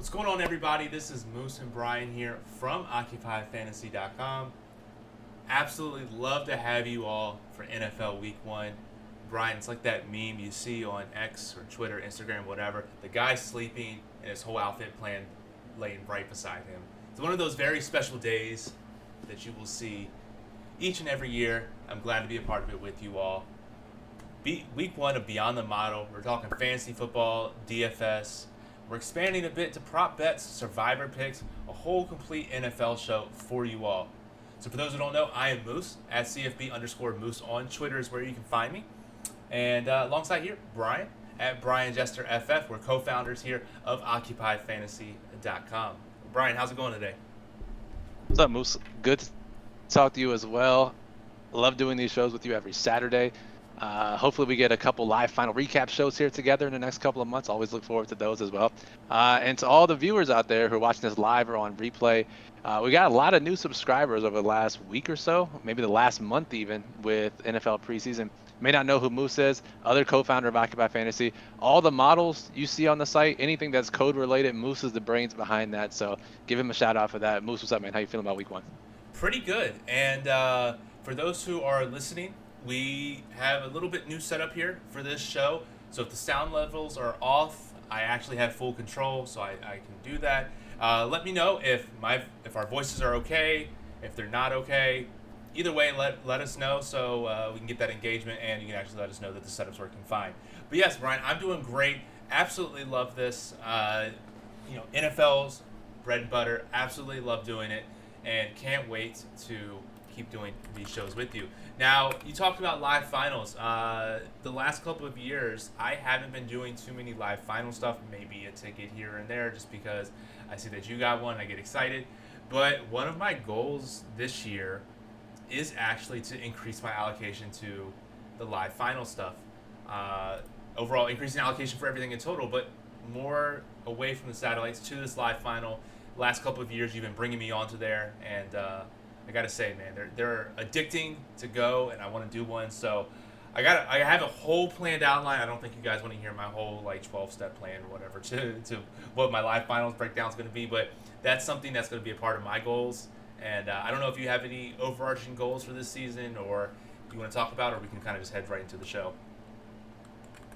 What's going on, everybody? This is Moose and Brian here from OccupyFantasy.com. Absolutely love to have you all for NFL Week 1. Brian, it's like that meme you see on X or Twitter, Instagram, whatever. The guy sleeping and his whole outfit plan laying right beside him. It's one of those very special days that you will see each and every year. I'm glad to be a part of it with you all. Week 1 of Beyond the Model. We're talking fantasy football, DFS. We're expanding a bit to prop bets, survivor picks, a whole complete NFL show for you all. So for those who don't know, I am Moose, at CFB_Moose on Twitter is where you can find me. And alongside here, Brian, at Brian Jester FF. We're co-founders here of OccupyFantasy.com. Brian, how's it going today? What's up, Moose? Good to talk to you as well. Love doing these shows with you every Saturday. Hopefully we get a couple live final recap shows here together in the next couple of months. Always look forward to those as well. And to all the viewers out there who are watching this live or on replay, we got a lot of new subscribers over the last week or so, maybe the last month even, with NFL preseason. May not know who Moose is, other co-founder of Occupy Fantasy. All the models you see on the site, anything that's code related, Moose is the brains behind that. So give him a shout out for that. Moose, what's up, man? How you feeling about week 1? Pretty good. And for those who are listening, we have a little bit new setup here for this show. So if the sound levels are off, I actually have full control, so I can do that. Let me know if our voices are okay, if they're not okay. Either way, let us know so we can get that engagement, and you can actually let us know that the setup's working fine. But yes, Brian, I'm doing great. Absolutely love this. NFL's bread and butter. Absolutely love doing it, and can't wait to keep doing these shows with you. Now, you talked about live finals. The last couple of years, I haven't been doing too many live final stuff, maybe a ticket here and there, just because I see that you got one, I get excited. But one of my goals this year is actually to increase my allocation to the live final stuff. Overall, increasing allocation for everything in total, but more away from the satellites to this live final. Last couple of years, you've been bringing me onto there, and I gotta say, man, they're addicting to go, and I want to do one. So I have a whole planned outline. I don't think you guys want to hear my whole 12-step plan or whatever to what my live finals breakdown is going to be, but that's something that's going to be a part of my goals. And I don't know if you have any overarching goals for this season, or you want to talk about, or we can kind of just head right into the show.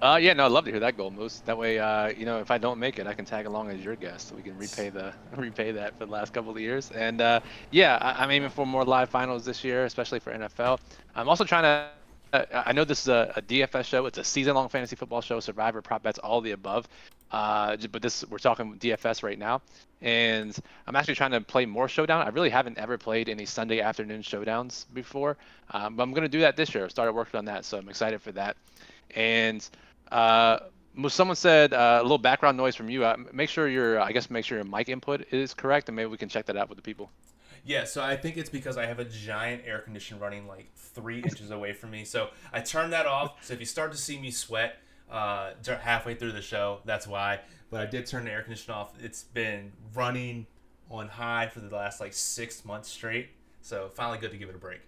Yeah, no, I'd love to hear that goal, Moose. That way, if I don't make it, I can tag along as your guest, so we can repay that for the last couple of years. And I'm aiming for more live finals this year, especially for NFL. I'm also trying to. I know this is a DFS show. It's a season-long fantasy football show, survivor, prop bets, all the above. But we're talking DFS right now, and I'm actually trying to play more showdown. I really haven't ever played any Sunday afternoon showdowns before, but I'm going to do that this year. I started working on that, so I'm excited for that. And someone said a little background noise from you. Make sure your mic input is correct, and maybe we can check that out with the people. Yeah, so I think it's because I have a giant air conditioner running 3 inches away from me. So I turned that off. So if you start to see me sweat halfway through the show, that's why. But I did turn the air conditioner off. It's been running on high for the last 6 months straight. So finally good to give it a break.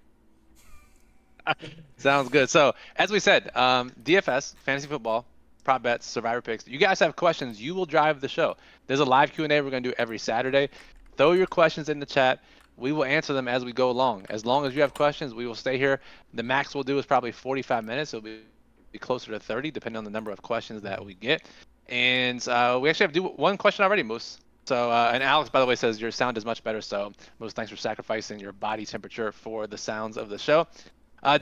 Sounds good. So as we said, DFS, fantasy football, prop bets, survivor picks. You guys have questions, you will drive the show. There's a live Q&A we're going to do every Saturday. Throw your questions in the chat. We will answer them as we go along. As long as you have questions, we will stay here. The max we'll do is probably 45 minutes. It'll be closer to 30, depending on the number of questions that we get. And we actually have to do one question already, Moose. So, and Alex, by the way, says your sound is much better. So, Moose, thanks for sacrificing your body temperature for the sounds of the show.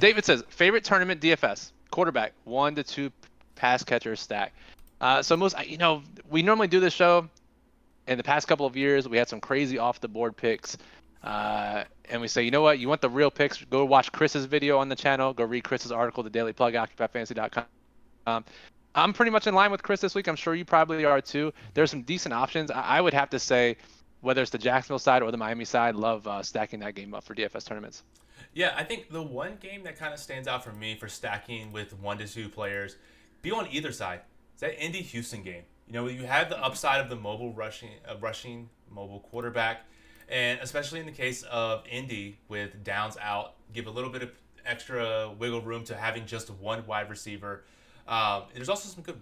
David says, favorite tournament DFS, quarterback, 1 to 2 pass catchers stack. So, Moose, we normally do this show. In the past couple of years, we had some crazy off-the-board picks. And we say, you know what? You want the real picks? Go watch Chris's video on the channel. Go read Chris's article, The Daily Plug, OccupyFantasy.com. I'm pretty much in line with Chris this week. I'm sure you probably are too. There's some decent options. I would have to say, whether it's the Jacksonville side or the Miami side, love stacking that game up for DFS tournaments. Yeah, I think the one game that kind of stands out for me for stacking with 1 to 2 players, be on either side, is that Indy-Houston game. You have the upside of the mobile rushing mobile quarterback. And especially in the case of Indy with Downs out, give a little bit of extra wiggle room to having just one wide receiver. There's also some good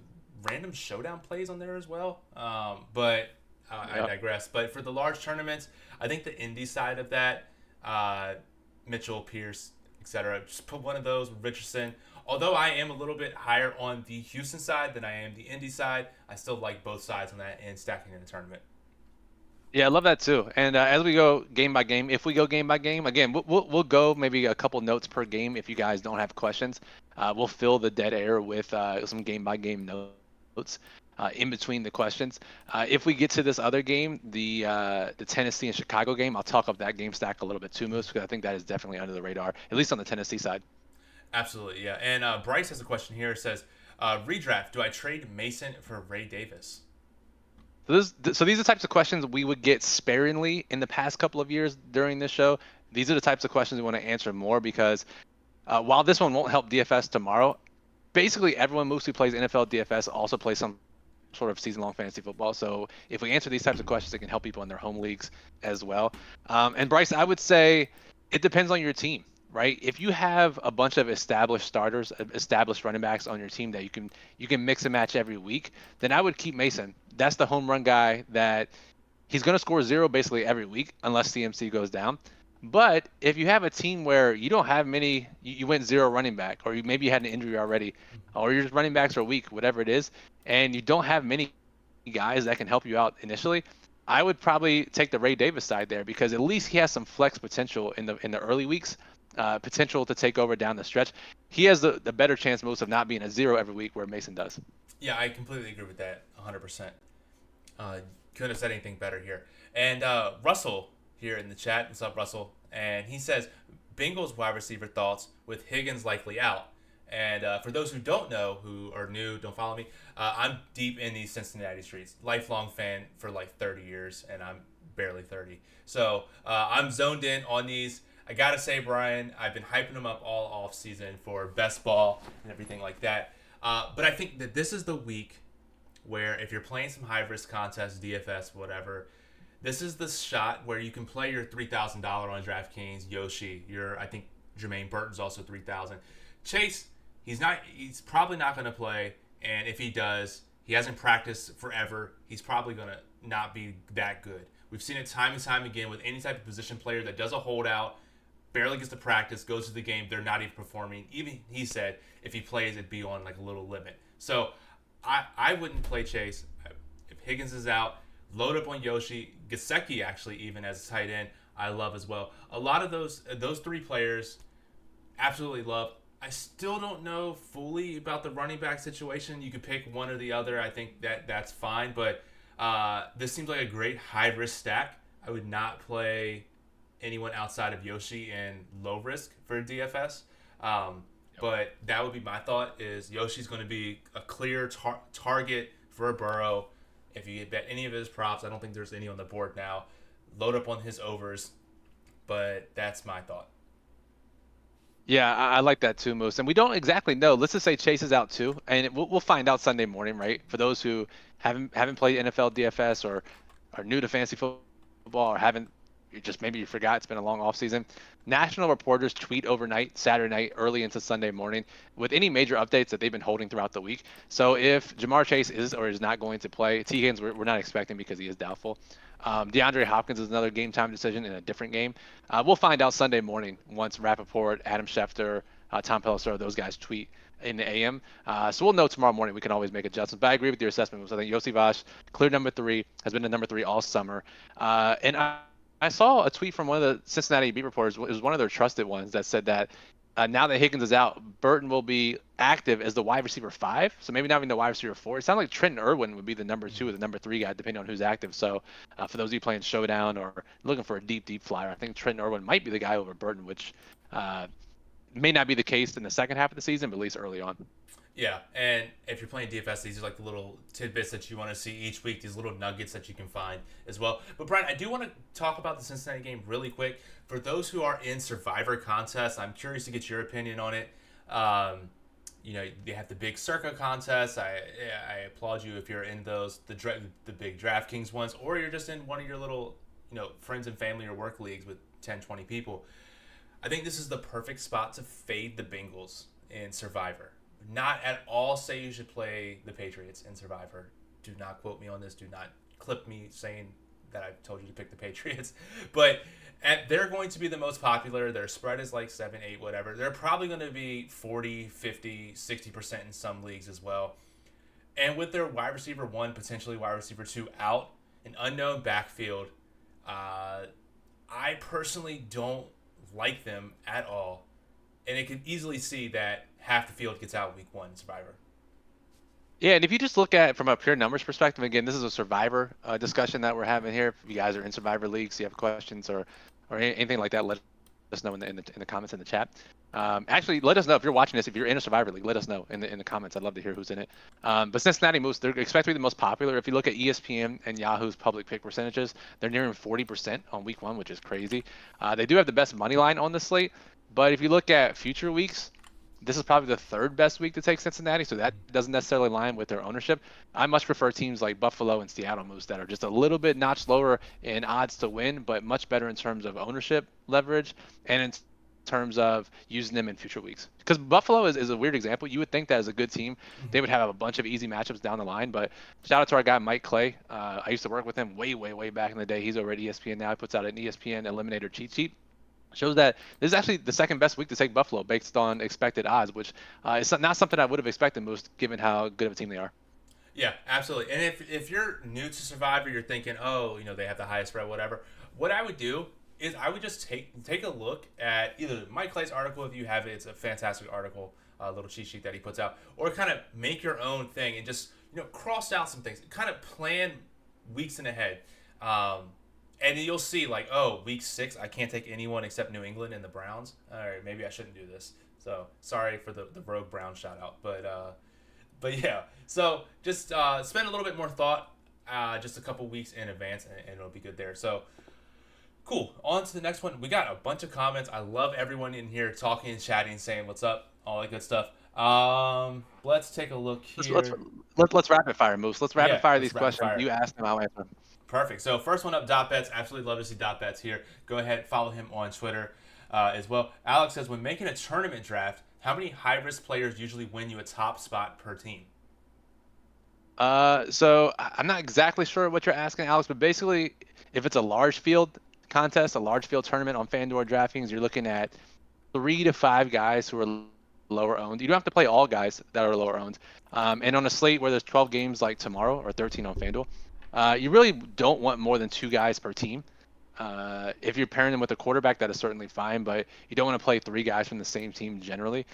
random showdown plays on there as well. But I digress. But for the large tournaments, I think the indie side of that, Mitchell, Pierce, etc. Just put one of those with Richardson. Although I am a little bit higher on the Houston side than I am the Indy side, I still like both sides on that and stacking in the tournament. Yeah, I love that too. And as we go game by game, if we go game by game, again, we'll go maybe a couple notes per game if you guys don't have questions. We'll fill the dead air with some game by game notes in between the questions. If we get to this other game, the Tennessee and Chicago game, I'll talk up that game stack a little bit too, Moose, because I think that is definitely under the radar, at least on the Tennessee side. Absolutely, yeah. And Bryce has a question here. It says, redraft, do I trade Mason for Ray Davis? So these are the types of questions we would get sparingly in the past couple of years during this show. These are the types of questions we want to answer more because while this one won't help DFS tomorrow, basically everyone who plays NFL DFS also plays some sort of season-long fantasy football. So if we answer these types of questions, it can help people in their home leagues as well. And Bryce, I would say it depends on your team, right? If you have a bunch of established starters, established running backs on your team that you can mix and match every week, then I would keep Mason. That's the home run guy that he's going to score 0 basically every week unless CMC goes down. But if you have a team where you don't have many, you went 0 running back, or maybe you had an injury already, or your running backs are weak, whatever it is, and you don't have many guys that can help you out initially, I would probably take the Ray Davis side there because at least he has some flex potential in the early weeks, potential to take over down the stretch. He has the better chance most of not being a 0 every week where Mason does. Yeah, I completely agree with that, 100%. Couldn't have said anything better here. And Russell here in the chat, what's up, Russell? And he says, Bengals wide receiver thoughts with Higgins likely out. And for those who don't know, who are new, don't follow me, I'm deep in these Cincinnati streets. Lifelong fan for like 30 years, and I'm barely 30. So I'm zoned in on these. I got to say, Brian, I've been hyping them up all off season for best ball and everything like that. But I think that this is the week where if you're playing some high-risk contests, DFS, whatever, this is the shot where you can play your $3,000 on DraftKings, Yoshi, I think Jermaine Burton's also $3,000. Chase, he's probably not going to play, and if he does, he hasn't practiced forever. He's probably going to not be that good. We've seen it time and time again with any type of position player that does a holdout, barely gets to practice, goes to the game, they're not even performing. Even he said if he plays, it'd be on like a little limit. So I wouldn't play Chase. If Higgins is out, load up on Yoshi. Gesicki actually even as a tight end, I love as well. A lot of those three players, absolutely love. I still don't know fully about the running back situation. You could pick one or the other. I think that's fine. But this seems like a great high-risk stack. I would not play anyone outside of Yoshi in low risk for DFS. But that would be my thought is Yoshi's going to be a clear target for a Burrow. If you bet any of his props, I don't think there's any on the board now. Load up on his overs. But that's my thought. Yeah, I like that too, Moose. And we don't exactly know. Let's just say Chase is out too, and we'll find out Sunday morning, right? For those who haven't played NFL DFS or are new to fantasy football or maybe you forgot, it's been a long off season. National reporters tweet overnight, Saturday night, early into Sunday morning with any major updates that they've been holding throughout the week. So if Jamar Chase is or is not going to play, T. Higgins we're not expecting because he is doubtful. DeAndre Hopkins is another game time decision in a different game. We'll find out Sunday morning once Rappaport, Adam Schefter, Tom Pelissero, those guys tweet in the AM. So we'll know tomorrow morning. We can always make adjustments. But I agree with your assessment. I think Yossi Vash, clear number 3, has been the number 3 all summer. And I saw a tweet from one of the Cincinnati beat reporters. It was one of their trusted ones that said that now that Higgins is out, Burton will be active as the wide receiver 5. So maybe not even the wide receiver 4. It sounded like Trenton Irwin would be the number 2 or the number 3 guy, depending on who's active. So for those of you playing Showdown or looking for a deep flyer, I think Trenton Irwin might be the guy over Burton, which may not be the case in the second half of the season, but at least early on. Yeah, and if you're playing DFS, these are like the little tidbits that you want to see each week, these little nuggets that you can find as well. But Brian, I do want to talk about the Cincinnati game really quick. For those who are in Survivor contests, I'm curious to get your opinion on it. They have the big Circa contest. I applaud you if you're in those, the big DraftKings ones, or you're just in one of your little, friends and family or work leagues with 10, 20 people. I think this is the perfect spot to fade the Bengals in Survivor. Not at all say you should play the Patriots in Survivor. Do not quote me on this. Do not clip me saying that I told you to pick the Patriots, but they're going to be the most popular. Their spread is like 7, 8, whatever. They're probably going to be 40, 50, 60% in some leagues as well. And with their wide receiver 1, potentially wide receiver 2 out, an unknown backfield, I personally don't like them at all. And it could easily see that half the field gets out week 1 in Survivor. Yeah, and if you just look at it from a pure numbers perspective, again, this is a Survivor discussion that we're having here. If you guys are in Survivor leagues, you have questions or anything like that, let us know in the comments in the chat. Actually, let us know if you're watching this. If you're in a Survivor league, let us know in the comments. I'd love to hear who's in it. But Cincinnati Moose, they're expected to be the most popular. If you look at ESPN and Yahoo's public pick percentages, they're nearing 40% on week 1, which is crazy. They do have the best money line on the slate, but if you look at future weeks, this is probably the 3rd best week to take Cincinnati, so that doesn't necessarily align with their ownership. I much prefer teams like Buffalo and Seattle Moose that are just a little bit notch lower in odds to win, but much better in terms of ownership leverage and in terms of using them in future weeks. Because Buffalo is a weird example. You would think that as a good team, they would have a bunch of easy matchups down the line, but shout out to our guy Mike Clay. I used to work with him way back in the day. He's over at ESPN now. He puts out an ESPN Eliminator cheat sheet. Shows that this is actually the 2nd best week to take Buffalo based on expected odds, which is not something I would have expected most given how good of a team they are. Yeah, absolutely. And if you're new to Survivor, you're thinking, oh, they have the highest spread, whatever. What I would do is I would just take a look at either Mike Clay's article, if you have it. It's a fantastic article, a little cheat sheet that he puts out, or kind of make your own thing and just cross out some things, kind of plan weeks in ahead. And you'll see, like, oh, week 6, I can't take anyone except New England and the Browns. All right, maybe I shouldn't do this. So sorry for the Rogue Brown shout out, but yeah. So just spend a little bit more thought, just a couple weeks in advance, and it'll be good there. So cool. On to the next one. We got a bunch of comments. I love everyone in here talking and chatting, saying what's up, all that good stuff. Let's take a look here. Let's rapid fire, Moose. Let's rapid fire these questions. You ask them, I'll answer them. Perfect. So first one up, Dot Bets. Absolutely love to see Dot Bets here. Go ahead, follow him on Twitter as well. Alex says, when making a tournament draft, how many high-risk players usually win you a top spot per team? So I'm not exactly sure what you're asking, Alex, but basically, if it's a large field contest, a large field tournament on FanDuel or DraftKings, you're looking at 3 to 5 guys who are lower owned. You don't have to play all guys that are lower owned. And on a slate where there's 12 games like tomorrow or 13 on FanDuel, you really don't want more than 2 guys per team. If you're pairing them with a quarterback, that is certainly fine, but you don't want to play 3 guys from the same team generally.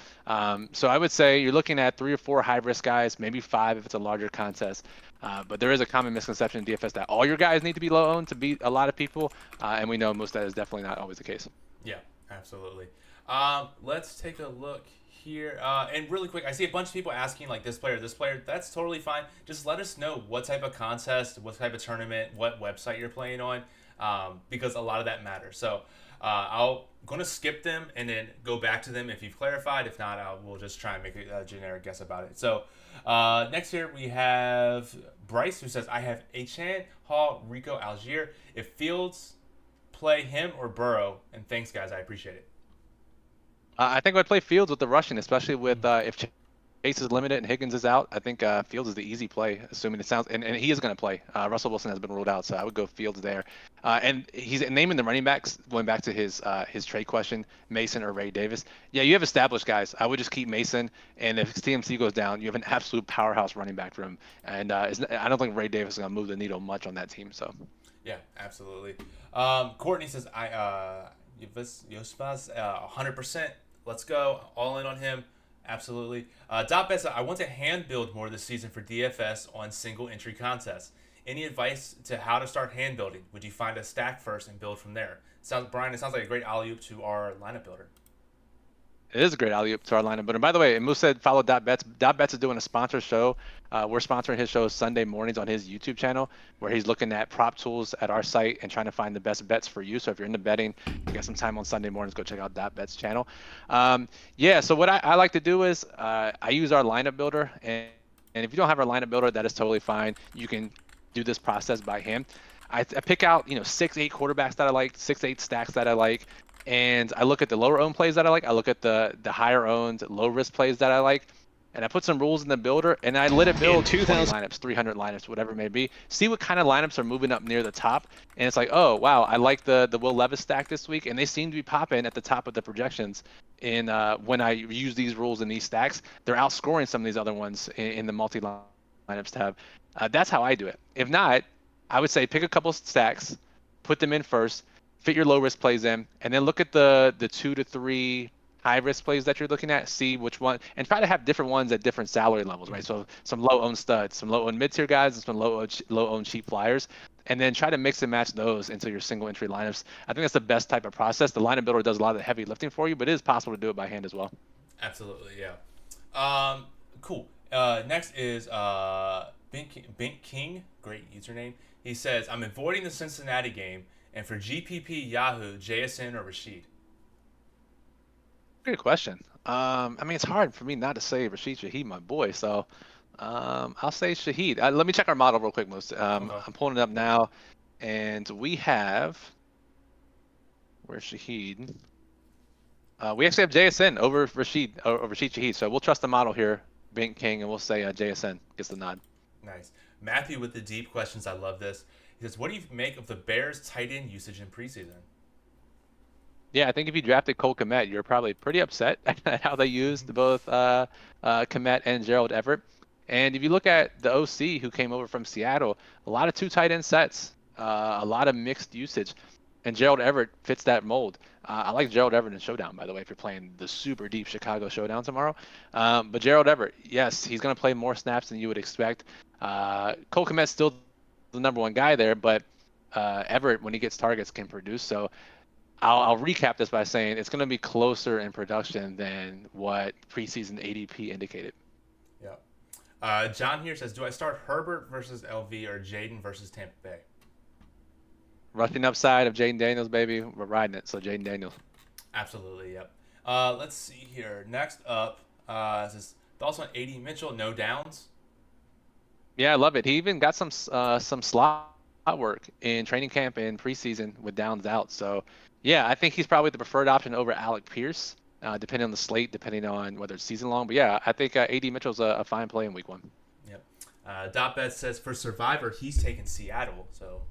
So I would say you're looking at 3 or 4 high-risk guys, maybe 5 if it's a larger contest. But there is a common misconception in DFS that all your guys need to be low-owned to beat a lot of people, and we know most of that is definitely not always the case. Yeah, absolutely. Let's take a look here. And really quick, I see a bunch of people asking, like, this player. That's totally fine. Just let us know what type of contest, what type of tournament, what website you're playing on, because a lot of that matters. So I'm going to skip them and then go back to them if you've clarified. If not, we'll just try and make a generic guess about it. So next here we have Bryce, who says, I have Achan, Hall, Rico, Algier. If Fields, play him or Burrow. And thanks, guys. I appreciate it. I think I'd play Fields with the rushing, especially with if Chase is limited and Higgins is out. I think Fields is the easy play, assuming it sounds, and he is going to play. Russell Wilson has been ruled out, so I would go Fields there. And he's naming the running backs, going back to his trade question, Mason or Ray Davis. Yeah, you have established guys. I would just keep Mason, and if CMC goes down, you have an absolute powerhouse running back for him. And I don't think Ray Davis is going to move the needle much on that team. So. Yeah, absolutely. Courtney says, Yospas, 100%. Let's go. All in on him. Absolutely. Dot Bets, I want to hand build more this season for DFS on single entry contests. Any advice to how to start hand building? Would you find a stack first and build from there? Brian, it sounds like a great alley-oop to our lineup builder. It is a great alley-oop to our lineup builder. By the way, Moose said follow Dot Bets. Dot Bets is doing a sponsor show. We're sponsoring his show Sunday mornings on his YouTube channel, where he's looking at prop tools at our site and trying to find the best bets for you. So if you're into betting, you got some time on Sunday mornings, go check out Dot Bets channel. So what I like to do is I use our lineup builder, and if you don't have our lineup builder, that is totally fine. You can do this process by hand. I pick out 6-8 quarterbacks that I like, 6-8 stacks that I like. And I look at the lower owned plays that I like. I look at the higher owned, low risk plays that I like. and I put some rules in the builder, and I let it build 20 2000 lineups, 300 lineups, whatever it may be. See what kind of lineups are moving up near the top, and it's like, oh wow, I like the Will Levis stack this week, and they seem to be popping at the top of the projections. In when I use these rules in these stacks, they're outscoring some of these other ones in the multi lineups tab. That's how I do it. If not, I would say pick a couple stacks, put them in first, fit your low risk plays in, and then look at the 2 to 3 high risk plays that you're looking at, see which one, and try to have different ones at different salary levels, right? So some low owned studs, some low owned mid tier guys, and some low owned cheap flyers, and then try to mix and match those into your single entry lineups. I think that's the best type of process. The lineup builder does a lot of the heavy lifting for you, but it is possible to do it by hand as well. Absolutely, yeah. Cool. Next is Bink King. Great username. He says, I'm avoiding the Cincinnati game, and for GPP Yahoo, JSN or Rashid. Good question. I mean, it's hard for me not to say Rashid Shaheed, my boy. So I'll say Shaheed. Let me check our model real quick, Moose. Okay. I'm pulling it up now, and we have where's Shaheed? We actually have JSN over Rashid Shaheed. So we'll trust the model here, Bink King, and we'll say JSN gets the nod. Nice. Matthew with the deep questions. I love this. He says, what do you make of the Bears tight end usage in preseason? Yeah, I think if you drafted Cole Kmet, you're probably pretty upset at how they used both Kmet and Gerald Everett. And if you look at the OC who came over from Seattle, a lot of 2 tight end sets, a lot of mixed usage, and Gerald Everett fits that mold. I like Gerald Everett in Showdown, by the way, if you're playing the super deep Chicago Showdown tomorrow. But Gerald Everett, yes, he's going to play more snaps than you would expect. Cole Kmet's still the number 1 guy there, but Everett, when he gets targets, can produce. So I'll recap this by saying it's going to be closer in production than what preseason ADP indicated. Yeah. John here says, do I start Herbert versus LV or Jaden versus Tampa Bay? Rushing upside of Jaden Daniels, baby. We're riding it. So Jaden Daniels. Absolutely, yep. Let's see here. Next up, this thoughts on AD Mitchell, no downs? Yeah, I love it. He even got some slot work in training camp and preseason with downs out. So yeah, I think he's probably the preferred option over Alec Pierce, depending on the slate, depending on whether it's season long. But yeah, I think AD Mitchell's a fine play in week 1. Yep. Dotbet says for Survivor, he's taking Seattle. So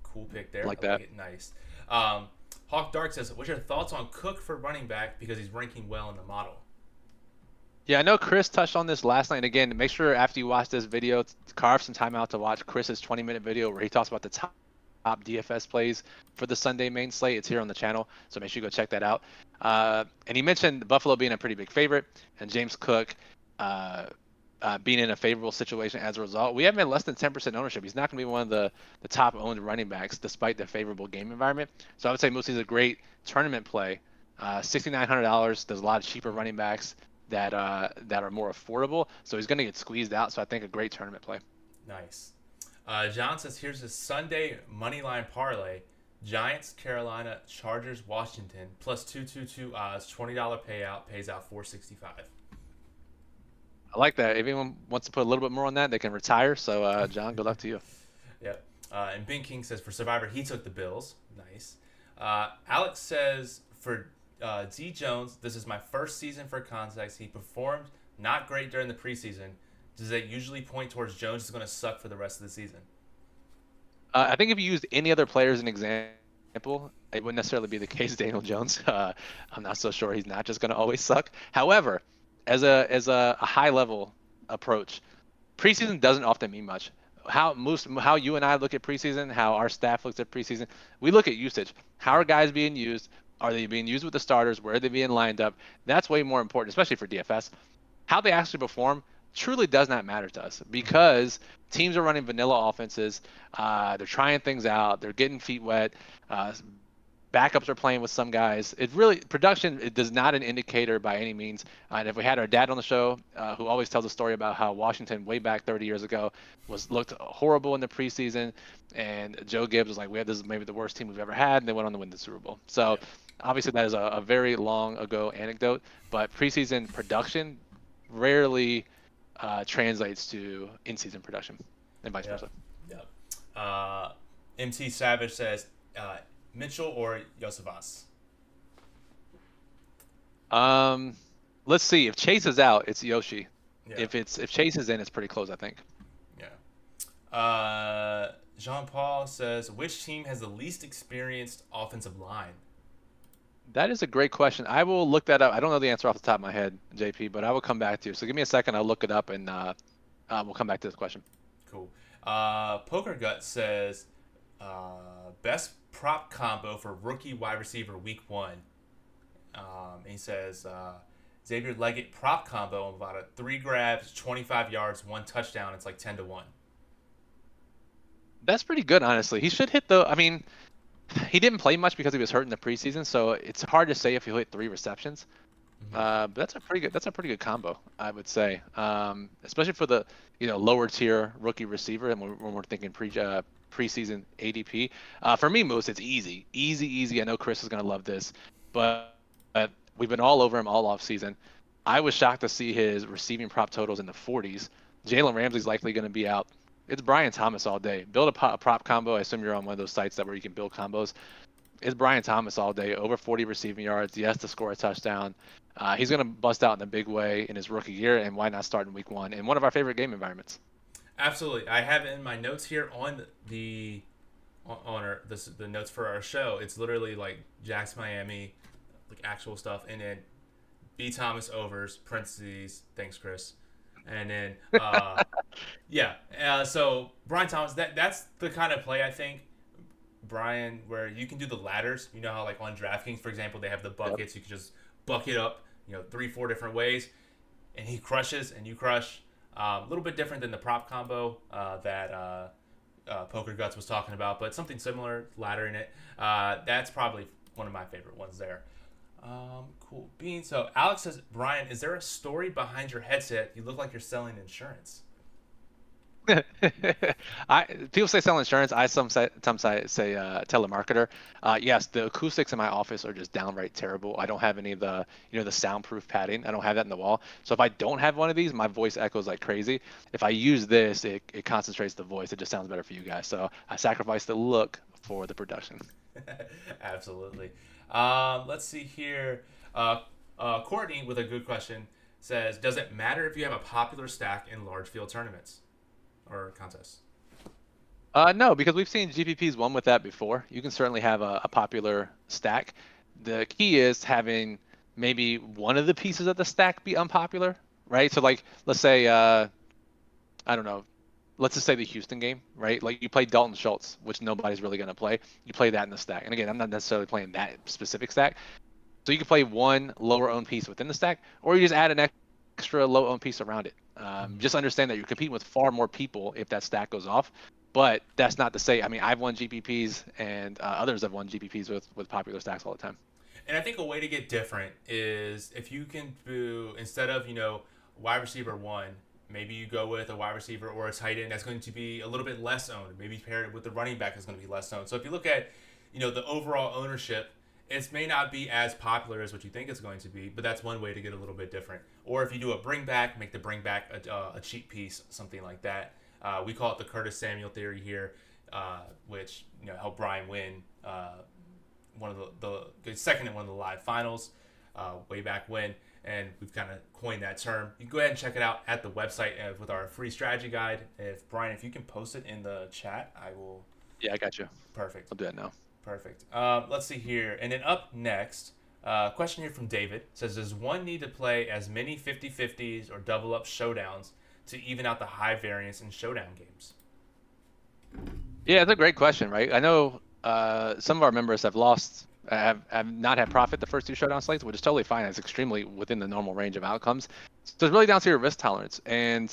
cool pick there. Like that. It. Nice. Hawk Dark says, what's your thoughts on Cook for running back because he's ranking well in the model? Yeah, I know Chris touched on this last night. Again, make sure after you watch this video, carve some time out to watch Chris's 20-minute video where he talks about the top DFS plays for the Sunday main slate. It's here on the channel, so make sure you go check that out. And he mentioned Buffalo being a pretty big favorite and James Cook being in a favorable situation as a result. We have him at less than 10% ownership. He's not going to be one of the top owned running backs despite the favorable game environment. So I would say Moosey's a great tournament play. $6,900. There's a lot of cheaper running backs that are more affordable. So he's going to get squeezed out. So I think a great tournament play. Nice. John says, here's a Sunday money line parlay. Giants, Carolina, Chargers, Washington, plus 222 odds, $20 payout, pays out $465. I like that. If anyone wants to put a little bit more on that, they can retire. So, John, good luck to you. Yep. And Bing King says, for Survivor, he took the Bills. Nice. Alex says, for D. Jones, this is my first season for context. He performed not great during the preseason. Does that usually point towards Jones is going to suck for the rest of the season? I think if you used any other player as an example, it wouldn't necessarily be the case. Daniel Jones, I'm not so sure he's not just going to always suck. However, as a high level approach, preseason doesn't often mean much. How you and I look at preseason, how our staff looks at preseason, we look at usage. How are guys being used? Are they being used with the starters? Where are they being lined up? That's way more important, especially for DFS. How they actually perform truly does not matter to us because teams are running vanilla offenses. They're trying things out. They're getting feet wet. Backups are playing with some guys. It really production. It does not an indicator by any means. And if we had our dad on the show, who always tells a story about how Washington way back 30 years ago looked horrible in the preseason, and Joe Gibbs was like, this is maybe the worst team we've ever had, and they went on to win the Super Bowl. So obviously that is a very long ago anecdote, but preseason production rarely translates to in-season production, and vice versa. Yep. MT Savage says, Mitchell or Yosevas? Let's see. If Chase is out, it's Yoshi. Yeah. If Chase is in, it's pretty close, I think. Yeah. Jean Paul says, which team has the least experienced offensive line? That is a great question. I will look that up. I don't know the answer off the top of my head, JP, but I will come back to you. So give me a second. I'll look it up and we'll come back to this question. Cool. Poker Gut says, best prop combo for rookie wide receiver week one. He says, Xavier Leggett prop combo of about 3 grabs, 25 yards, 1 touchdown. It's like 10-1. That's pretty good, honestly. He should hit the. I mean, he didn't play much because he was hurt in the preseason, so it's hard to say if he'll hit 3 receptions. But that's a pretty good. That's a pretty good combo, I would say. Especially for the lower tier rookie receiver, and when we're thinking preseason ADP. For me, Moose, it's easy, easy, easy. I know Chris is gonna love this, but we've been all over him all off season. I was shocked to see his receiving prop totals in the 40s. Jalen Ramsey's likely going to be out. It's Brian Thomas all day. Build a prop combo. I assume you're on one of those sites where you can build combos. It's Brian Thomas all day, over 40 receiving yards. He has to score a touchdown. He's going to bust out in a big way in his rookie year, and why not start in week one in one of our favorite game environments? Absolutely. I have it in my notes here on the the notes for our show. It's literally like Jax Miami, like actual stuff, and then B Thomas overs parentheses. Thanks, Chris. And then yeah. So Brian Thomas, that's the kind of play I think. Brian, where you can do the ladders. You know how like on DraftKings, for example, they have the Yep. buckets. You can just bucket up, 3-4 different ways, and he crushes and you crush. A little bit different than the prop combo that Poker Guts was talking about, but something similar, laddering it. That's probably one of my favorite ones there. Cool bean. So Alex says, Brian, is there a story behind your headset? You look like you're selling insurance. People say sell insurance. I sometimes say telemarketer. Yes, the acoustics in my office are just downright terrible. I don't have any of the the soundproof padding. I don't have that in the wall. So if I don't have one of these, my voice echoes like crazy. If I use this, it concentrates the voice. It just sounds better for you guys. So I sacrifice the look for the production. Absolutely. Let's see here. Courtney with a good question says, does it matter if you have a popular stack in large field tournaments or contests? No, because we've seen GPPs won with that before. You can certainly have a popular stack. The key is having maybe one of the pieces of the stack be unpopular, right? So like, let's say, I don't know, let's just say the Houston game, right? Like you play Dalton Schultz, which nobody's really going to play. You play that in the stack. And again, I'm not necessarily playing that specific stack. So you can play one lower owned piece within the stack, or you just add an extra low owned piece around it. Just understand that you're competing with far more people if that stack goes off. But that's not to say, I mean, I've won GPPs and others have won GPPs with popular stacks all the time. And I think a way to get different is if you can do, instead of, wide receiver one, maybe you go with a wide receiver or a tight end that's going to be a little bit less owned. Maybe paired with the running back that's going to be less owned. So if you look at, the overall ownership, it may not be as popular as what you think it's going to be, but that's one way to get a little bit different. Or if you do a bring back, make the bring back a cheap piece, something like that. We call it the Curtis Samuel theory here, which helped Brian win one of the second in one of the live finals way back when, and we've kind of coined that term. You can go ahead and check it out at the website with our free strategy guide. If Brian, if you can post it in the chat, I will. Yeah, I got you. Perfect. I'll do that now. Perfect. Let's see here. And then up next, question here from David says, does one need to play as many 50-50s or double up showdowns to even out the high variance in showdown games? Yeah, it's a great question, right? I know some of our members have not had profit the first 2 showdown slates, which is totally fine. It's extremely within the normal range of outcomes. So it's really down to your risk tolerance and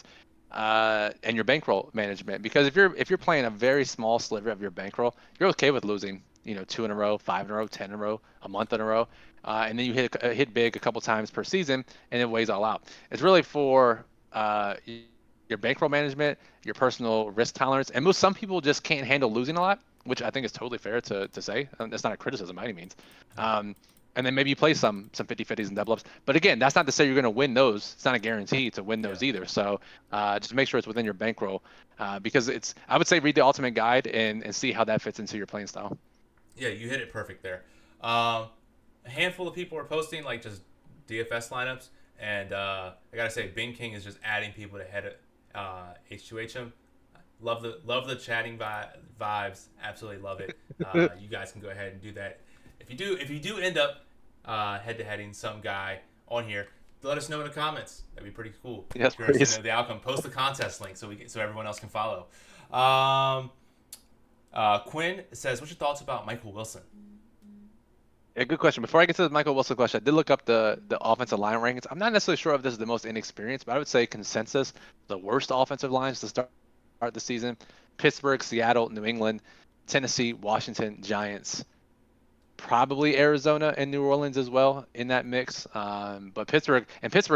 your bankroll management. Because if you're playing a very small sliver of your bankroll, you're okay with losing 2 in a row, 5 in a row, 10 in a row, a month in a row, and then you hit big a couple times per season, and it weighs all out. It's really for your bankroll management, your personal risk tolerance, and some people just can't handle losing a lot, which I think is totally fair to say. That's not a criticism by any means. And then maybe you play some 50-50s and double ups. But again, that's not to say you're going to win those. It's not a guarantee to win those either. So just make sure it's within your bankroll because I would say read the ultimate guide and see how that fits into your playing style. Yeah, you hit it perfect there. A handful of people are posting like just DFS lineups. And I gotta say, Bing King is just adding people to head H2HM. Love the chatting vibes. Absolutely love it. You guys can go ahead and do that. If you do end up head to heading some guy on here, let us know in the comments. That'd be pretty cool. Yes, Curious to please. know the outcome. Post the contest link so everyone else can follow. Um, Quinn says, "What's your thoughts about Michael Wilson?" Yeah, good question. Before I get to the Michael Wilson question, I did look up the offensive line rankings. I'm not necessarily sure if this is the most inexperienced, but I would say consensus, the worst offensive lines to start the season: Pittsburgh, Seattle, New England, Tennessee, Washington, Giants, probably Arizona and New Orleans as well in that mix. But Pittsburgh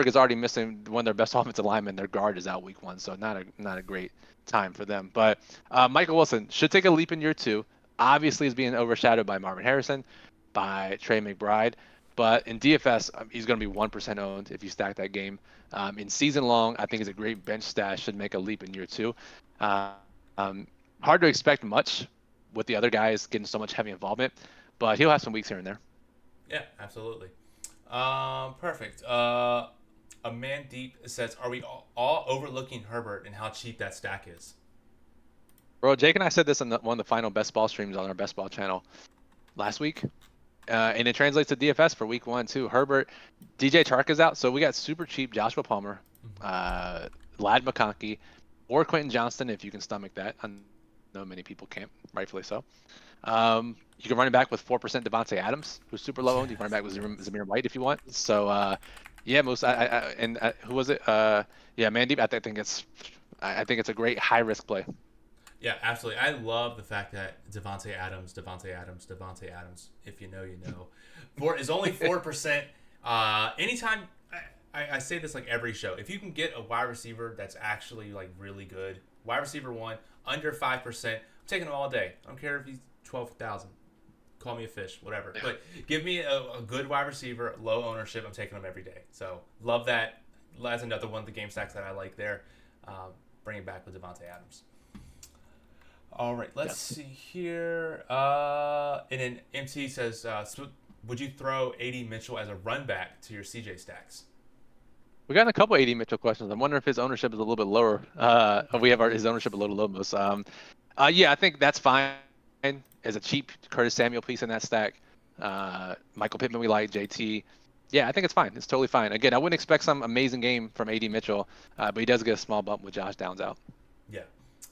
is already missing one of their best offensive linemen. Their guard is out week 1, so not a great time for them. But Michael Wilson should take a leap in year 2. Obviously, is being overshadowed by Marvin Harrison, by Trey McBride. But in DFS, he's going to be 1% owned if you stack that game. In season long, I think he's a great bench stash. Should make a leap in year 2. Hard to expect much with the other guys getting so much heavy involvement, but he'll have some weeks here and there. Yeah, absolutely. Perfect. Amandeep says, "Are we all overlooking Herbert and how cheap that stack is?" Bro, Jake and I said this on one of the final best ball streams on our best ball channel last week. And it translates to DFS for week 1 too. Herbert, DJ Chark is out, so we got super cheap Joshua Palmer, Lad McConkey, or Quentin Johnston if you can stomach that. I know many people can't, rightfully so. You can run it back with 4% Devontae Adams, who's super low owned. You can run it back with Zamir White if you want. So yeah, who was it? Yeah, Mandeep. I think it's a great high risk play. Yeah, absolutely. I love the fact that Devontae Adams, if you know, you know, is only 4%. Anytime, I say this like every show. If you can get a wide receiver that's actually like really good, wide receiver 1, under 5%, I'm taking him all day. I don't care if he's 12,000. Call me a fish, whatever. But give me a good wide receiver, low ownership. I'm taking him every day. So love that. That's another one of the game stacks that I like there. Bring it back with Devontae Adams. All right, let's see here. And then MT says, would you throw AD Mitchell as a run back to your CJ stacks? We got a couple AD Mitchell questions. I'm wondering if his ownership is a little bit lower. We have his ownership a little low most. Yeah, I think that's fine as a cheap Curtis Samuel piece in that stack. Michael Pittman we like, JT. Yeah, I think it's fine. It's totally fine. Again, I wouldn't expect some amazing game from AD Mitchell, but he does get a small bump with Josh Downs out. Yeah,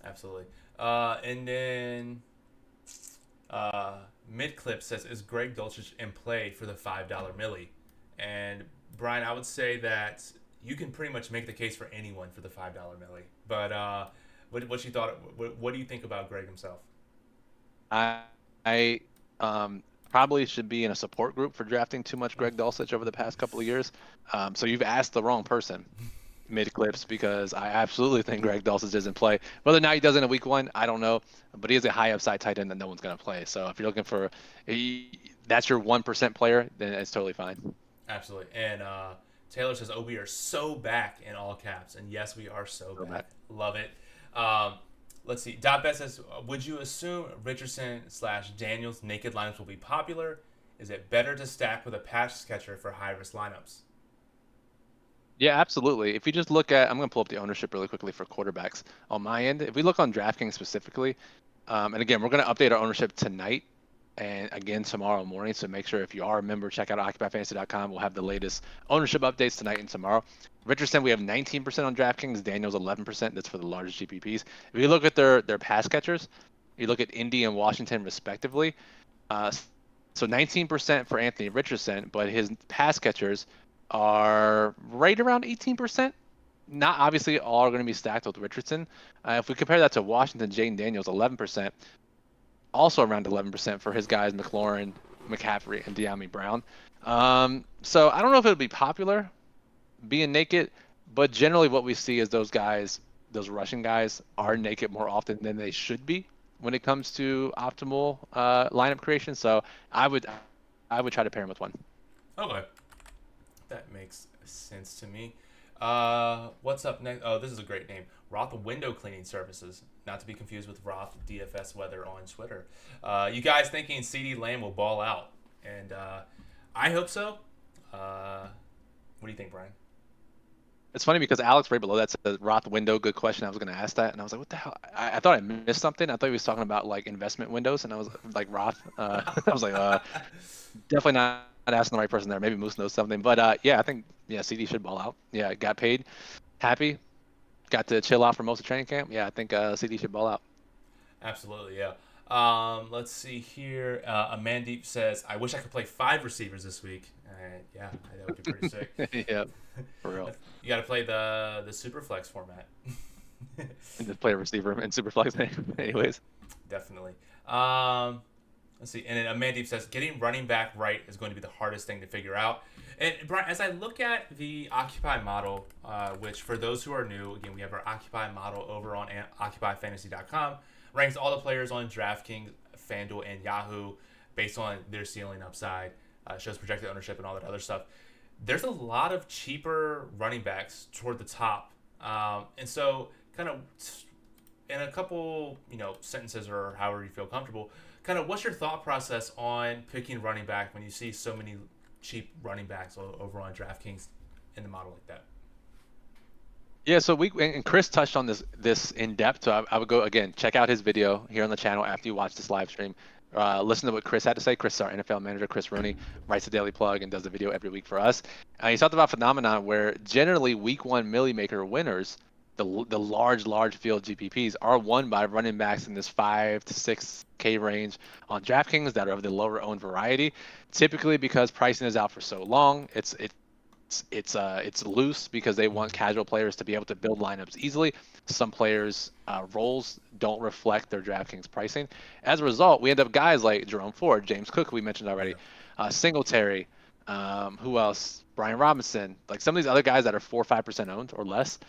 absolutely. And then Midclip says, "Is Greg Dulcich in play for the $5 milli?" And Brian, I would say that you can pretty much make the case for anyone for the $5 milli. But what you thought? What do you think about Greg himself? I probably should be in a support group for drafting too much Greg Dulcich over the past couple of years. So you've asked the wrong person. Mid clips, because I absolutely think Greg Dulcich is in play. Whether or not he does it in week 1, I don't know, but he is a high upside tight end that no one's going to play. So if you're looking for that's your 1% player, then it's totally fine. Absolutely. And Taylor says, "Oh, we are so back," in all caps. And yes, we are so back. Love it. Let's see. Dotbet says, "Would you assume Richardson/Daniels naked lineups will be popular? Is it better to stack with a pass catcher for high risk lineups?" Yeah, absolutely. If you just look at, I'm going to pull up the ownership really quickly for quarterbacks on my end. If we look on DraftKings specifically, and again, we're going to update our ownership tonight and again tomorrow morning. So make sure if you are a member, check out OccupyFantasy.com. We'll have the latest ownership updates tonight and tomorrow. Richardson, we have 19% on DraftKings. Daniels, 11%. That's for the largest GPPs. If you look at their pass catchers, you look at Indy and Washington respectively. So 19% for Anthony Richardson, but his pass catchers are right around 18%. Not obviously all are going to be stacked with Richardson. If we compare that to Washington, Jaden Daniels, 11%, also around 11% for his guys McLaurin, McCaffrey, and De'Ami Brown. So I don't know if it'll be popular being naked, but generally what we see is those guys, those rushing guys, are naked more often than they should be when it comes to optimal lineup creation. So I would try to pair him with one. Okay. That makes sense to me. What's up next? Oh, this is a great name. Roth Window Cleaning Services. Not to be confused with Roth DFS Weather on Twitter. You guys thinking CeeDee Lamb will ball out? And I hope so. What do you think, Brian? It's funny because Alex right below that says Roth window. Good question. I was going to ask that, and I was like, what the hell? I thought I missed something. I thought he was talking about like investment windows, and I was like Roth. I was like, definitely not asking the right person there. Maybe Moose knows something, but yeah, I think yeah, CD should ball out. Yeah, got paid, happy, got to chill out for most of training camp. Yeah, I think CD should ball out. Absolutely, yeah. Let's see here. Amandeep says, "I wish I could play 5 receivers this week." Yeah, that would be pretty sick. Yeah, for real. You got to play the super flex format. And just play a receiver in Superflex, anyways. Definitely. Let's see. And then Amandeep says, "Getting running back right is going to be the hardest thing to figure out." And Brian, as I look at the Occupy model, which for those who are new, again, we have our Occupy model over on OccupyFantasy.com, ranks all the players on DraftKings, FanDuel, and Yahoo based on their ceiling upside, shows projected ownership and all that other stuff. There's a lot of cheaper running backs toward the top. And so kind of in a couple, sentences or however you feel comfortable, kind of what's your thought process on picking running back when you see so many cheap running backs over on DraftKings in the model like that? Yeah, so and Chris touched on this in depth. So I would go again, check out his video here on the channel after you watch this live stream. Listen to what Chris had to say. Chris is our NFL manager. Chris Rooney writes the Daily Plug and does the video every week for us. He talked about phenomenon where generally week 1 Millie Maker winners, the large field GPPs, are won by running backs in this 5 to 6K range on DraftKings that are of the lower owned variety. Typically because pricing is out for so long, it's loose because they want casual players to be able to build lineups easily. Some players' roles don't reflect their DraftKings pricing. As a result, we end up guys like Jerome Ford, James Cook, who we mentioned already, Singletary, who else? Brian Robinson, like some of these other guys that are 4 or 5% owned or less.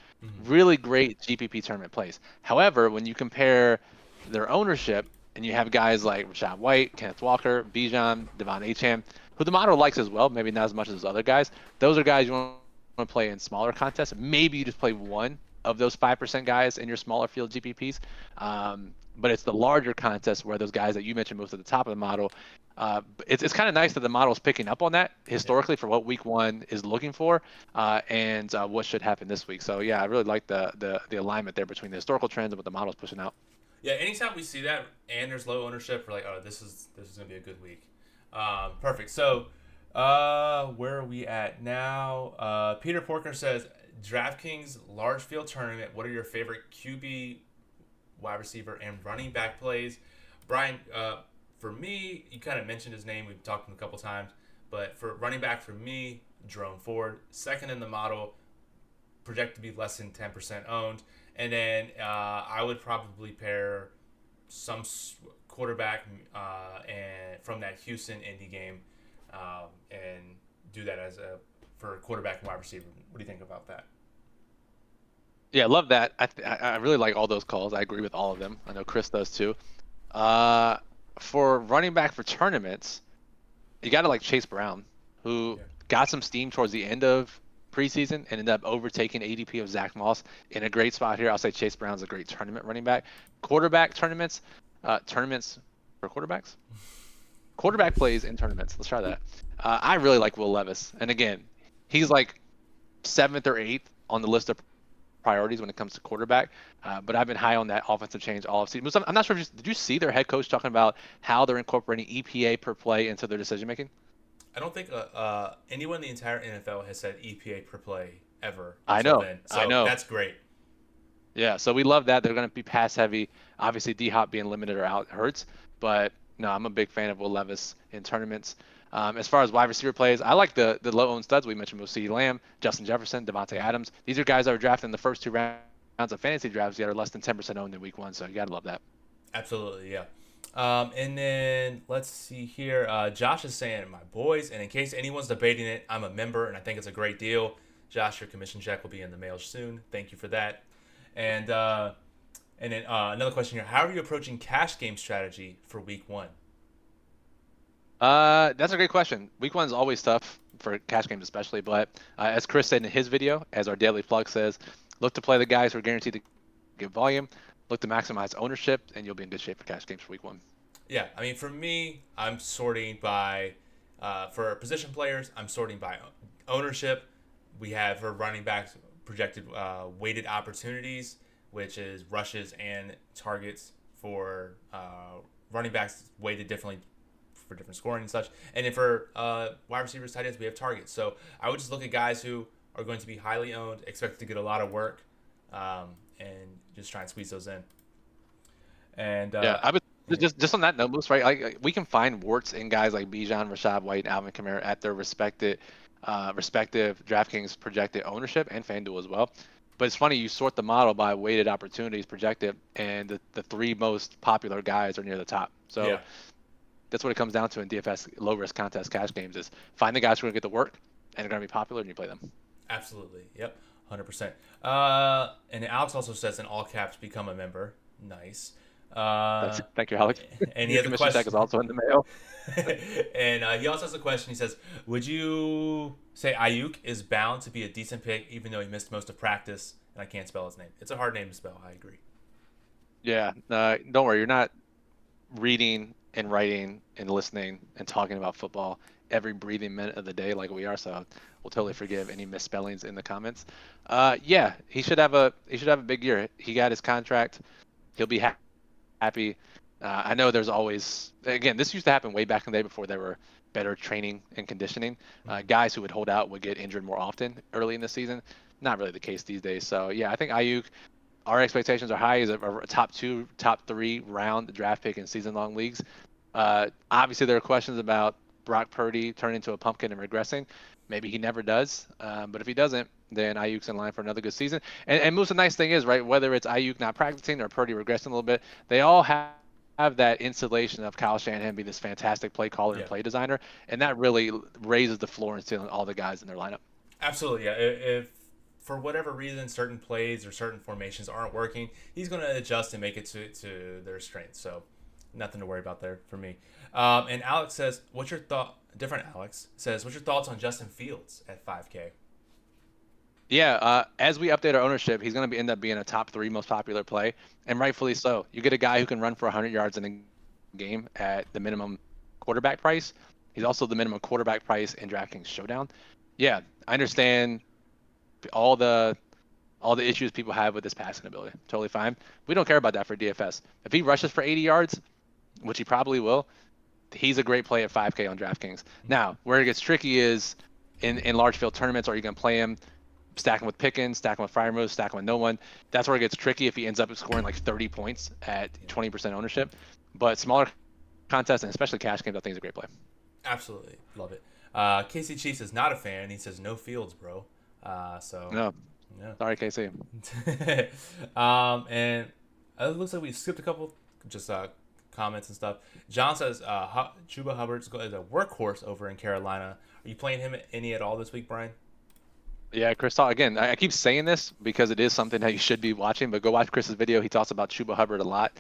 Really great GPP tournament plays. However, when you compare their ownership and you have guys like Rashad White, Kenneth Walker, Bijan, Devon Acham, who the model likes as well, maybe not as much as those other guys. Those are guys you want to play in smaller contests. Maybe you just play one of those 5% guys in your smaller field GPPs. But it's the larger contests where those guys that you mentioned most at the top of the model. It's kind of nice that the model is picking up on that historically for what week 1 is looking for and what should happen this week. So yeah, I really like the alignment there between the historical trends and what the model is pushing out. Yeah, anytime we see that and there's low ownership, we're like, oh, this is going to be a good week. Perfect. So, where are we at now? Peter Porker says, DraftKings large field tournament. What are your favorite QB, wide receiver, and running back plays? Brian, for me, you kind of mentioned his name. We've talked to him a couple times. But for running back, for me, Jerome Ford, second in the model, projected to be less than 10% owned. And then I would probably pair some quarterback and from that Houston Indy game and do that as for quarterback and wide receiver. What do you think about that? Yeah, I love that. I really like all those calls. I agree with all of them. I know Chris does too. For running back for tournaments, you got to like Chase Brown, who got some steam towards the end of preseason and ended up overtaking ADP of Zach Moss in a great spot here. I'll say Chase Brown's a great tournament running back. Quarterback tournaments for quarterbacks? Quarterback plays in tournaments. Let's try that. I really like Will Levis. And again, he's like 7th or 8th on the list of priorities when it comes to quarterback. But I've been high on that offensive change all of season. I'm not sure did you see their head coach talking about how they're incorporating EPA per play into their decision making? I don't think anyone in the entire NFL has said EPA per play ever. I know. Then. So I know. That's great. Yeah, so we love that. They're going to be pass heavy. Obviously, D-Hop being limited or out hurts. But no, I'm a big fan of Will Levis in tournaments. As far as wide receiver plays, I like the low-owned studs. We mentioned CeeDee Lamb, Justin Jefferson, Devontae Adams. These are guys that were drafted in the first 2 rounds of fantasy drafts that are less than 10% owned in week 1. So you got to love that. Absolutely, yeah. And then let's see here. Josh is saying, my boys, and in case anyone's debating it, I'm a member and I think it's a great deal. Josh, your commission check will be in the mail soon. Thank you for that. And then another question here. How are you approaching cash game strategy for week 1? That's a great question. Week 1 is always tough for cash games especially, but as Chris said in his video, as our daily plug says, look to play the guys who are guaranteed to get volume, look to maximize ownership, and you'll be in good shape for cash games for week 1. Yeah, I mean, for me, I'm sorting by, for position players, I'm sorting by ownership. We have for running backs, projected weighted opportunities, which is rushes and targets for running backs weighted differently for different scoring and such. And then for wide receivers, tight ends, we have targets. So I would just look at guys who are going to be highly owned, expected to get a lot of work, and just try and squeeze those in. And Yeah, I would just on that note, Moose, right? Like we can find warts in guys like Bijan, Rashad White, and Alvin Kamara at their respective DraftKings projected ownership and FanDuel as well. But it's funny, you sort the model by weighted opportunities projected, and the three most popular guys are near the top. So yeah, that's what it comes down to in DFS low risk contest cash games is find the guys who are going to get the work and are going to be popular, and you play them. absolutely. Yep, 100%. And Alex also says in all caps, become a member. Nice. Thank you, Alex. And he Your has a commission check question. is also in the mail. And he also has a question. He says, would you say Ayuk is bound to be a decent pick even though he missed most of practice? And I can't spell his name. It's a hard name to spell. I agree. Yeah, don't worry. You're not reading and writing and listening and talking about football every breathing minute of the day like we are. So we'll totally forgive any misspellings in the comments. Yeah, he should have a big year. He got his contract. He'll be happy. I know there's always, again, this used to happen way back in the day before there were better training and conditioning. Guys who would hold out would get injured more often early in the season. Not really the case these days. So yeah, I think Ayuk, our expectations are high. He's a top 2, top 3 round draft pick in season-long leagues. Obviously, there are questions about Brock Purdy turning into a pumpkin and regressing. Maybe he never does. But if he doesn't, then Ayuk's in line for another good season. And Moose, the nice thing is, right, whether it's Ayuk not practicing or Purdy regressing a little bit, they all have that insulation of Kyle Shanahan being this fantastic play caller and play designer. And that really raises the floor and ceiling all the guys in their lineup. Absolutely, yeah. If for whatever reason certain plays or certain formations aren't working, he's going to adjust and make it to their strength. So nothing to worry about there for me. And Alex says, what's your thought? Different Alex says, what's your thoughts on Justin Fields at 5K? Yeah, as we update our ownership, he's going to end up being a top 3 most popular play, and rightfully so. You get a guy who can run for 100 yards in a game at the minimum quarterback price. He's also the minimum quarterback price in DraftKings Showdown. Yeah, I understand all the issues people have with his passing ability. Totally fine. We don't care about that for DFS. If he rushes for 80 yards, which he probably will, he's a great play at 5K on DraftKings. Now, where it gets tricky is in large field tournaments, are you going to play him, stack him with Pickens, stack him with Freiermuth, stack him with no one? That's where it gets tricky if he ends up scoring like 30 points at 20% ownership. But smaller contests, and especially cash games, I think is a great play. Absolutely. Love it. Casey Chiefs is not a fan. He says, no Fields, bro. No. Yeah. Sorry, Casey. And it looks like we skipped a couple just comments and stuff. John says Chuba Hubbard's is a workhorse over in Carolina. Are you playing him any at all this week, Brian? Yeah, Chris, again, I keep saying this because it is something that you should be watching, but go watch Chris's video. He talks about Chuba Hubbard a lot.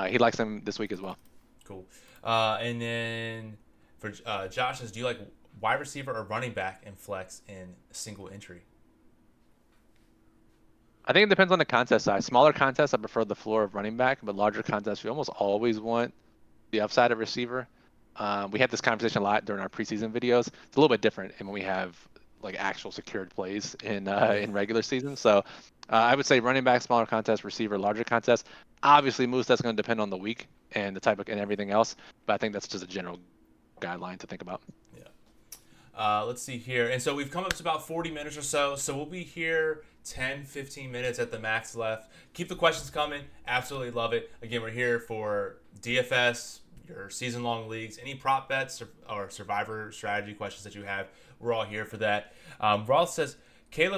He likes him this week as well. Cool. And then for Josh says, do you like wide receiver or running back in flex in single entry? I think it depends on the contest size. Smaller contests, I prefer the floor of running back, but larger contests, we almost always want the upside of receiver. We had this conversation a lot during our preseason videos. It's a little bit different when we have like actual secured plays in regular season. So I would say running back, smaller contest, receiver, larger contest. Obviously, Moose, that's going to depend on the week and the type of and everything else. But I think that's just a general guideline to think about. Yeah. Let's see here. And so we've come up to about 40 minutes or so. So we'll be here 10, 15 minutes at the max left. Keep the questions coming. Absolutely love it. Again, we're here for DFS, your season-long leagues, any prop bets or survivor strategy questions that you have. We're all here for that. Roth says, do you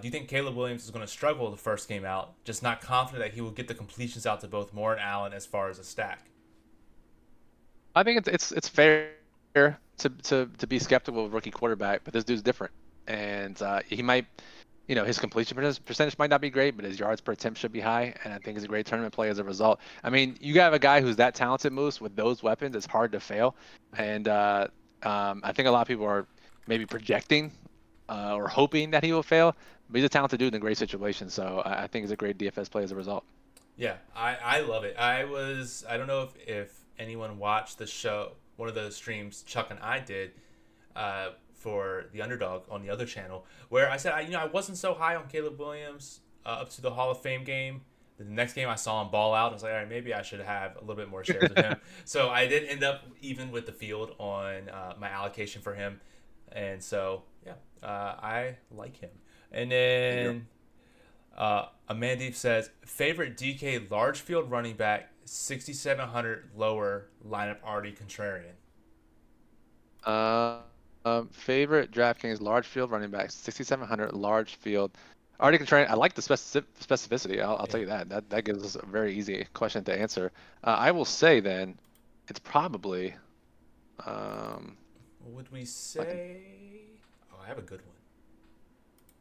think Caleb Williams is going to struggle the first game out? Just not confident that he will get the completions out to both Moore and Allen as far as a stack. I think it's fair to be skeptical of rookie quarterback, but this dude's different, and he might, his completion percentage might not be great, but his yards per attempt should be high, and I think he's a great tournament play as a result. I mean, you have a guy who's that talented, Moose, with those weapons. It's hard to fail, and I think a lot of people are maybe projecting or hoping that he will fail, but he's a talented dude in a great situation, so I think he's a great DFS play as a result. Yeah, I love it. I don't know if anyone watched the show, one of the streams Chuck and I did for the underdog on the other channel, where I said I wasn't so high on Caleb Williams up to the Hall of Fame game. The next game I saw him ball out. I was like, all right, maybe I should have a little bit more shares of him. So I did end up even with the field on my allocation for him, and so yeah, I like him. And then Amandeep says favorite DK large field running back 6,700 lower lineup already contrarian. Favorite DraftKings large field running back 6,700 large field. Already contrarian. I like the specificity. I'll tell you that. That gives us a very easy question to answer. I will say then, it's probably. What would we say? Oh, I have a good one.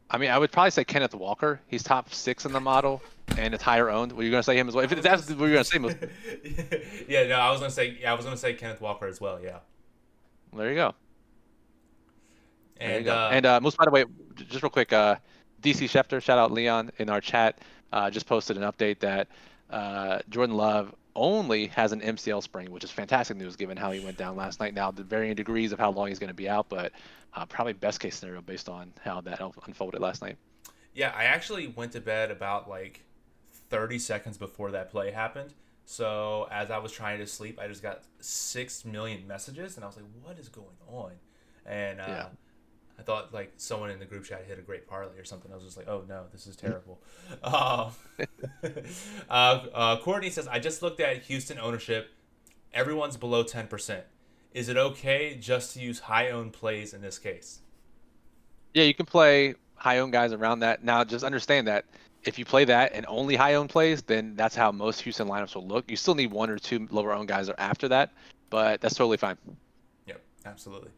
I mean, I would probably say Kenneth Walker. He's top 6 in the model, and it's higher owned. Were you gonna say him as well? If that's what you're gonna say, yeah, no, I was gonna say Kenneth Walker as well. Yeah. There you go. And Moose, by the way, just real quick, DC Schefter, shout out Leon in our chat, just posted an update that Jordan Love only has an MCL sprain, which is fantastic news given how he went down last night. Now, the varying degrees of how long he's going to be out, but probably best case scenario based on how that unfolded last night. Yeah, I actually went to bed about like 30 seconds before that play happened. So as I was trying to sleep, I just got 6 million messages, and I was like, "What is going on?" And I thought like someone in the group chat hit a great parlay or something. I was just like, "Oh no, this is terrible." Courtney says, "I just looked at Houston ownership. Everyone's below 10%. Is it okay just to use high-owned plays in this case?" Yeah, you can play high-owned guys around that. Now, just understand that if you play that and only high-owned plays, then that's how most Houston lineups will look. You still need 1 or 2 lower-owned guys after that, but that's totally fine. Yep, absolutely.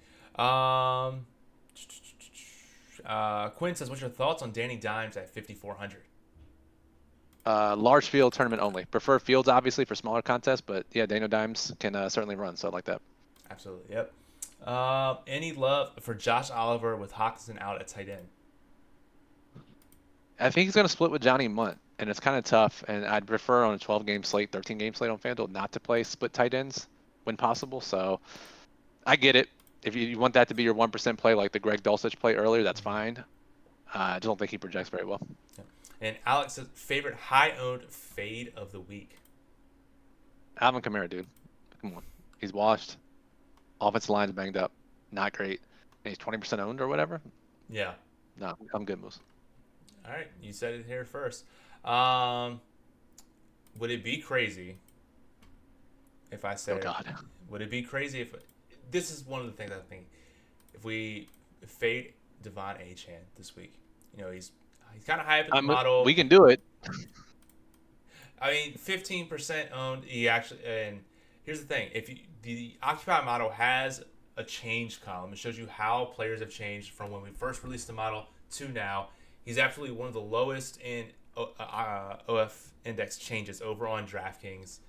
Quinn says, "What's your thoughts on Danny Dimes at 5,400?" Large field tournament only. Prefer fields, obviously, for smaller contests, but yeah, Daniel Dimes can certainly run, so I like that. Absolutely, yep. Any love for Josh Oliver with Hawkinson out at tight end? I think he's going to split with Johnny Munt, and it's kind of tough, and I'd prefer on a 12-game slate, 13-game slate on FanDuel not to play split tight ends when possible, so I get it. If you want that to be your 1% play like the Greg Dulcich play earlier, that's fine. I don't think he projects very well. Yeah. And Alex says, favorite high-owned fade of the week? Alvin Kamara, dude. Come on. He's washed. Offensive line's banged up. Not great. And he's 20% owned or whatever. Yeah. No, I'm good, Moose. All right. You said it here first. Would it be crazy if I said... Oh, God. Would it be crazy if... This is one of the things I think. If we fade Devon Achane this week, he's kind of high up in the model. We can do it. I mean, 15% owned. He actually, and here's the thing: the Occupy model has a change column. It shows you how players have changed from when we first released the model to now. He's absolutely one of the lowest in OF index changes over on DraftKings.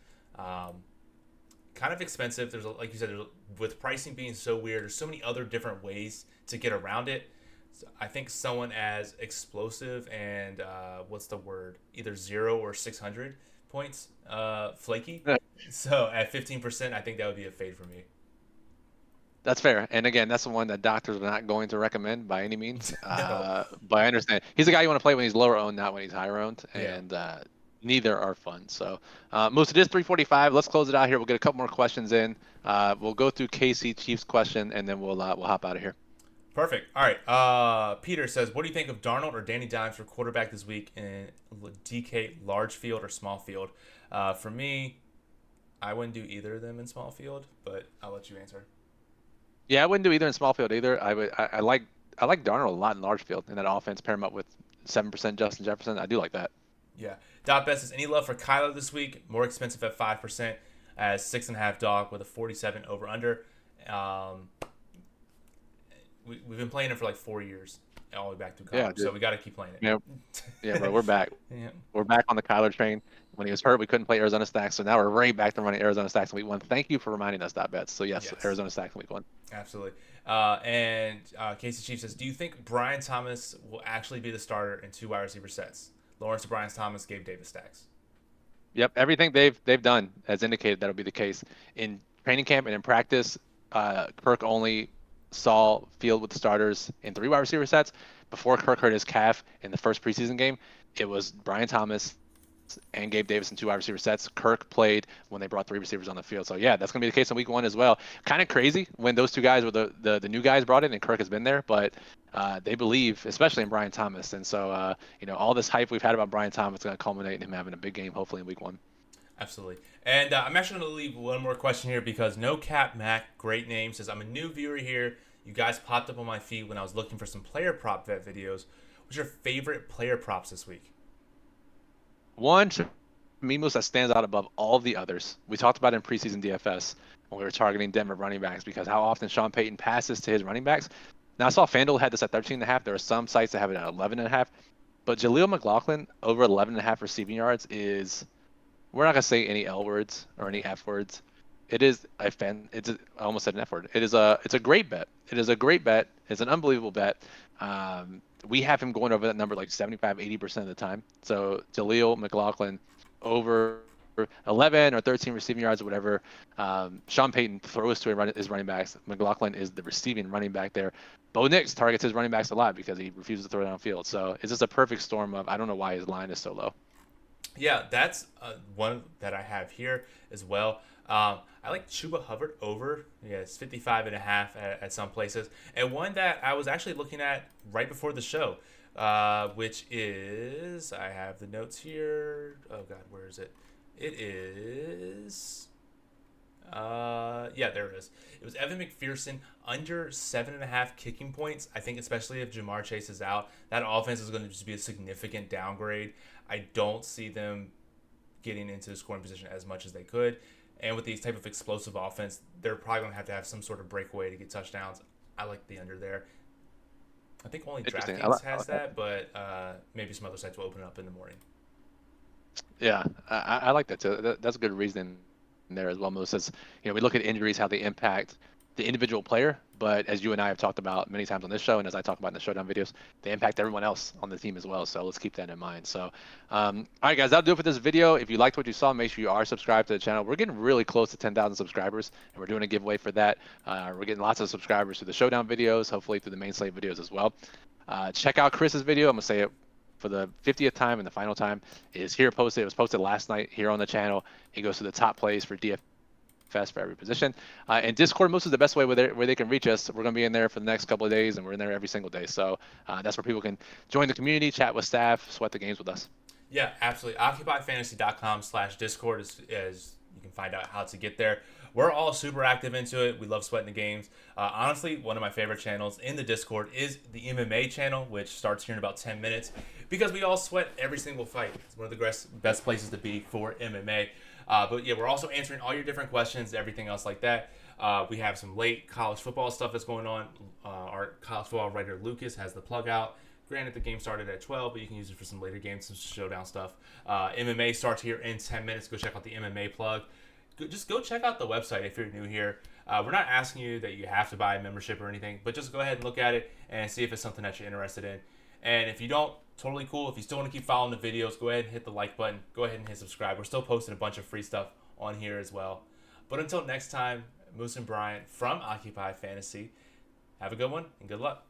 Kind of expensive. Like you said, with pricing being so weird, there's so many other different ways to get around it. So I think someone as explosive and what's the word? Either 0 or 600 points, flaky. So at 15%, I think that would be a fade for me. That's fair. And again, that's the one that doctors are not going to recommend by any means. No. But I understand. He's the guy you want to play when he's lower owned, not when he's higher owned. Yeah. And neither are fun. So most of it is 3:45. Let's close it out here. We'll get a couple more questions in. We'll go through KC Chiefs question, and then we'll hop out of here. Perfect. All right. Peter says, what do you think of Darnold or Danny Dimes for quarterback this week in DK large field or small field? For me, I wouldn't do either of them in small field, but I'll let you answer. Yeah, I wouldn't do either in small field either. I like Darnold a lot in large field in that offense. Pair him up with 7% Justin Jefferson. I do like that. Yeah. Dot Best says, any love for Kyler this week? More expensive at 5% as 6.5 dog with a 47 over under. We've been playing it for like 4 years, all the way back to college, so we got to keep playing it. Yeah, bro, we're back. Yeah. We're back on the Kyler train. When he was hurt, we couldn't play Arizona Stacks, so now we're right back to running Arizona Stacks in week 1. Thank you for reminding us, Dot Bets. So yes, Arizona Stacks in week 1. Absolutely. And Casey Chief says, do you think Brian Thomas will actually be the starter in 2 wide receiver sets? Lawrence to Brian Thomas, Gabe Davis stacks. Yep, everything they've done has indicated that'll be the case in training camp and in practice. Kirk only saw field with the starters in 3 wide receiver sets before Kirk hurt his calf in the first preseason game. It was Brian Thomas and Gabe Davis in 2 wide receiver sets. Kirk played when they brought 3 receivers on the field. So yeah, that's gonna be the case in week 1 as well. Kind of crazy when those 2 guys were the new guys brought in and Kirk has been there, but they believe, especially in Brian Thomas. And so all this hype we've had about Brian Thomas is gonna culminate in him having a big game hopefully in week 1. Absolutely. And I'm actually going to leave one more question here because No Cap Mac, great name, says, I'm a new viewer here. You guys popped up on my feed when I was looking for some player prop vet videos. What's your favorite player props this week? One, Mimos that stands out above all the others. We talked about it in preseason DFS when we were targeting Denver running backs because how often Sean Payton passes to his running backs. Now, I saw FanDuel had this at 13.5. There are some sites that have it at 11.5. But Jaleel McLaughlin over 11.5 receiving yards is... We're not gonna say any L words or any F words. It is I almost said an F word. It's a great bet. It is a great bet. It's an unbelievable bet. We have him going over that number like 75-80% of the time. So Jaleel McLaughlin over 11 or 13 receiving yards or whatever. Sean Payton throws to his running backs. McLaughlin is the receiving running back there. Bo Nix targets his running backs a lot because he refuses to throw downfield. So it's just a perfect storm of I don't know why his line is so low. Yeah, that's one that I have here as well. I like Chuba Hubbard over. Yeah, it's 55.5 at some places. And one that I was actually looking at right before the show, which is, I have the notes here. Oh, God, where is it? It is... yeah, there it is. It was Evan McPherson under 7.5 kicking points. I think especially if Jamar Chase is out, that offense is going to just be a significant downgrade. I don't see them getting into the scoring position as much as they could. And with these type of explosive offense, they're probably going to have some sort of breakaway to get touchdowns. I like the under there. I think only DraftKings has that, but maybe some other sites will open it up in the morning. Yeah, I like that too. That's a good reason there as well. Most says, we look at injuries, how they impact the individual player, but as you and I have talked about many times on this show, and as I talk about in the Showdown videos, they impact everyone else on the team as well. So let's keep that in mind. So, all right, guys, that'll do it for this video. If you liked what you saw, make sure you are subscribed to the channel. We're getting really close to 10,000 subscribers, and we're doing a giveaway for that. We're getting lots of subscribers through the Showdown videos, hopefully through the main slate videos as well. Check out Chris's video. I'm gonna say it for the 50th time and the final time is here posted. It was posted last night here on the channel. He goes to the top plays for DFS for every position. And Discord most is the best way where they can reach us. We're going to be in there for the next couple of days, and we're in there every single day. So that's where people can join the community, chat with staff, sweat the games with us. Yeah, absolutely. OccupyFantasy.com/Discord is you can find out how to get there. We're all super active into it. We love sweating the games. Honestly, one of my favorite channels in the Discord is the MMA channel, which starts here in about 10 minutes because we all sweat every single fight. It's one of the best places to be for MMA. But yeah, we're also answering all your different questions, everything else like that. We have some late college football stuff that's going on. Our college football writer Lucas has the plug out. Granted, the game started at 12, but you can use it for some later games, some showdown stuff. MMA starts here in 10 minutes. Go check out the MMA plug. Just go check out the website if you're new here. We're not asking you that you have to buy a membership or anything, but just go ahead and look at it and see if it's something that you're interested in. And if you don't, totally cool. If you still want to keep following the videos, go ahead and hit the like button. Go ahead and hit subscribe. We're still posting a bunch of free stuff on here as well. But until next time, Moose and Bryant from Occupy Fantasy, have a good one and good luck.